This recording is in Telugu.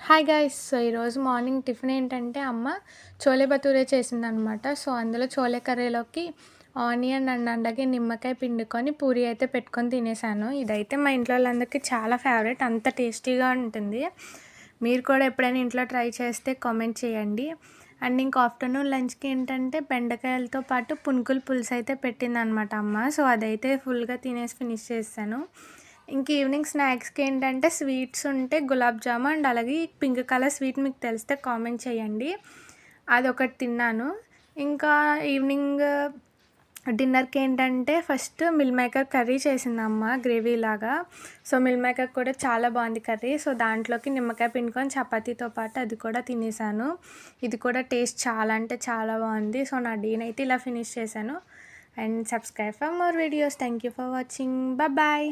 Hi guys! సో, ఈరోజు మార్నింగ్ టిఫిన్ ఏంటంటే అమ్మ చోలే భటూరే చేసిందనమాట. సో, అందులో చోలే కర్రీలోకి ఆనియన్ అండ్ అలాగే నిమ్మకాయ పిండుకొని పూరి అయితే పెట్టుకొని తినేసాను. ఇదైతే మా ఇంట్లో వాళ్ళందరికీ చాలా ఫేవరెట్. అంత టేస్టీగా ఉంటుంది. మీరు కూడా ఎప్పుడైనా ఇంట్లో ట్రై చేస్తే కామెంట్ చేయండి. అండ్ ఇంక ఆఫ్టర్నూన్ లంచ్‌కి ఏంటంటే బెండకాయలతో పాటు పునుకులు పులుసు అయితే పెట్టిందనమాట అమ్మ. సో, అదైతే ఫుల్‌గా తినేసి ఫినిష్ చేసేసాను. ఇంక ఈవినింగ్ స్నాక్స్‌కి ఏంటంటే స్వీట్స్ ఉంటే గులాబ్ జామ్ అండ్ అలాగే పింక్ కలర్ స్వీట్ మీకు తెలిస్తే కామెంట్ చేయండి. అదొకటి తిన్నాను. ఇంకా ఈవినింగ్ డిన్నర్‌కి ఏంటంటే ఫస్ట్ మిల్ మేకర్ కర్రీ చేసిందమ్మ గ్రేవీలాగా. సో, మిల్ మేకర్ కూడా చాలా బాగుంది కర్రీ. సో, దాంట్లోకి నిమ్మకాయ పిండుకొని చపాతీతో పాటు అది కూడా తినేసాను. ఇది కూడా టేస్ట్ చాలా అంటే చాలా బాగుంది. సో, నా డీన్ అయితే ఇలా ఫినిష్ చేశాను. And subscribe for more videos. Thank you for watching. Bye.